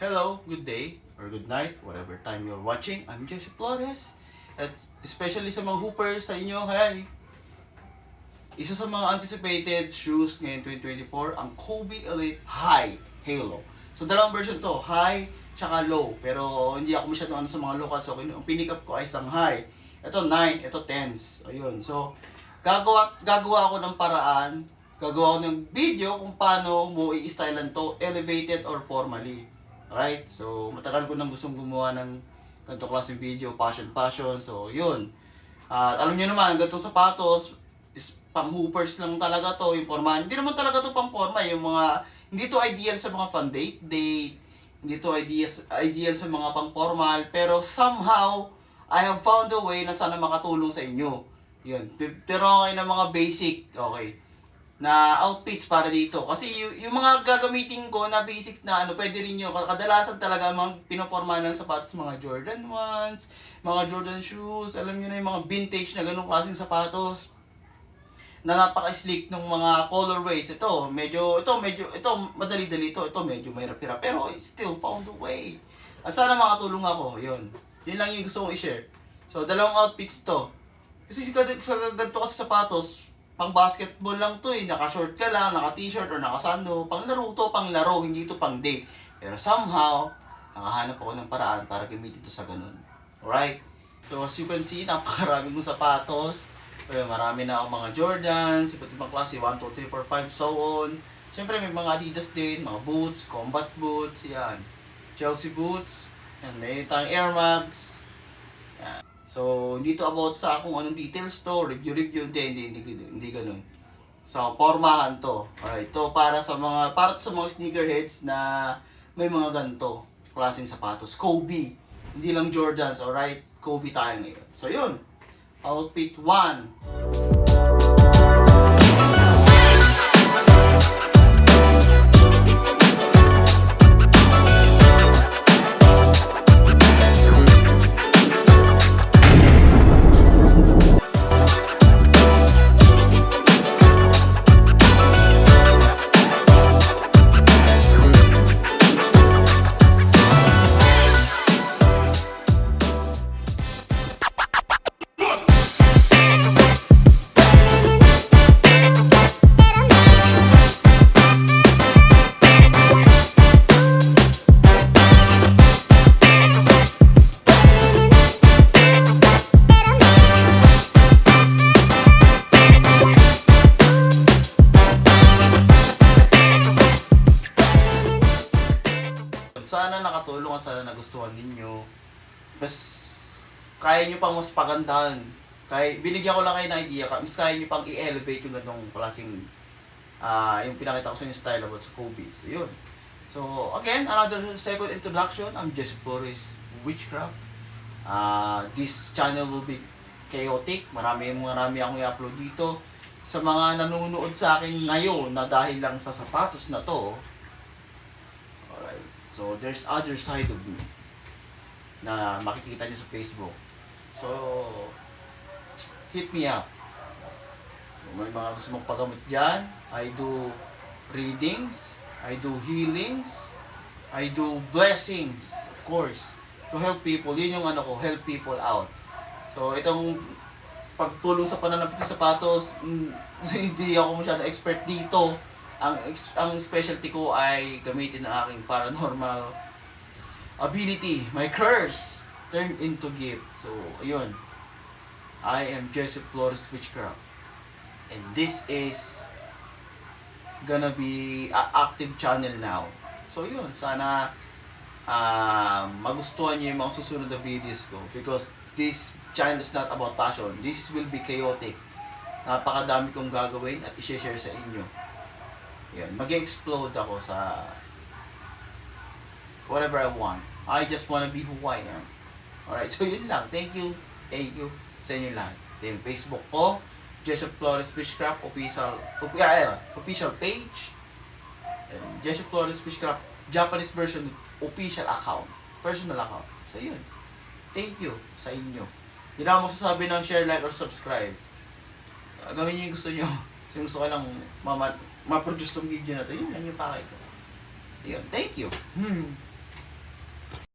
Hello, good day, or good night, whatever time you're watching. I'm Jesse Flores. At especially sa mga hoopers sa inyo, hi! Isa sa mga anticipated shoes ngayon 2024, ang Kobe Elite High Halo. So dalawang version to, high tsaka low. Pero hindi ako masyadong sa mga low kasi ang pinikap ko ay isang high. Ito 9, ito 10s. Ayun. So gagawa ako ng paraan, gagawa ako ng video kung paano mo i-stylean to, elevated or formally. Alright? So matagal ko nang gustong gumawa ng ganito klaseng video, passion. So yun. At alam niyo naman, ganitong sapatos is pang hoopers lang talaga to, yung forma. Hindi naman talaga to pang forma, yung mga hindi to ideal sa mga fun date, hindi to ideal sa mga pang formal, pero somehow I have found a way na sana makatulong sa inyo. Yun. Pero okay na mga basic, okay, na outfits para dito. Kasi yung mga gagamitin ko na basics na pwede rin nyo. Kadalasan talaga mga pinoporma ng sapatos, mga Jordan 1s, mga Jordan shoes, alam nyo na yung mga vintage na ganong klaseng sapatos na napaka-slick ng mga colorways. Ito madali-dali ito. Ito medyo mahirap-hirap. Pero it still found a way. At sana makatulong ako. Yun lang yung gusto kong i-share. So, dalawang outfits to. Kasi ganito kasi sapatos, pang basketball lang to eh. Naka-short ka lang, naka-t-shirt or naka-sando. Pang laro to, hindi to pang date. Pero somehow, nakahanap ako ng paraan para gamitin to sa ganun. Alright? So, as you can see, napakarami kong sapatos. Marami na akong mga Jordans, iba't ibang klase, 1, 2, 3, 4, 5, so on. Siyempre may mga Adidas din, mga boots, combat boots, yan. Chelsea boots, yan, may tayong Air Max. Yan. So, hindi to about sa kung anong details to, review, hindi ganun. So, pormahan to. Alright, to para sa mga sneakerheads na may mga ganito klaseng sapatos. Kobe, hindi lang Jordans, alright? Kobe tayo ngayon. So, yun. Outfit 1. Sana nakatulong at sana nagustuhan ninyo. Mas kaya nyo pang mas pagandahan. Binigyan ko lang kayo ng idea. Mas kaya nyo pang i-elevate yung ganong klaseng yung pinakita ko sa inyo style about sa Kobe. So yun. So again, another second introduction. I'm Jesse Flores Witchcraft. This channel will be chaotic. Marami akong i-upload dito. Sa mga nanonood sa akin ngayon na dahil lang sa sapatos na to, so, there's other side of me na makikita niyo sa Facebook. So, hit me up. So, may mga gusto magpagamot dyan. I do readings. I do healings. I do blessings, of course, to help people. Yun yung help people out. So, itong pagtulong sa pananapit ng sapatos, hindi ako masyadong expert dito. Ang specialty ko ay gamitin ang aking paranormal ability, my curse turned into gift. So, ayun. I am Jesse Flores Witchcraft. And this is gonna be an active channel now. So, yun. Sana magustuhan niyo yung mga susunod na videos ko. Because this channel is not about passion. This will be chaotic. Napakadami kong gagawin at i-share sa inyo. Yan, mag-explode ako sa whatever I want. I just wanna be who I am. Alright, so yun lang. Thank you sa inyo lahat. Ito yung Facebook ko, Jesse Flores Witchcraft official page. And Jesse Flores Witchcraft Japanese version official account, personal account. So yun. Thank you sa inyo. Hindi na ako magsasabi ng share, like, or subscribe. Gawin niyo yung gusto nyo. Kasi gusto ko lang ma-produce tong video na to. Yun lang yung pakay ko. Yun, thank you.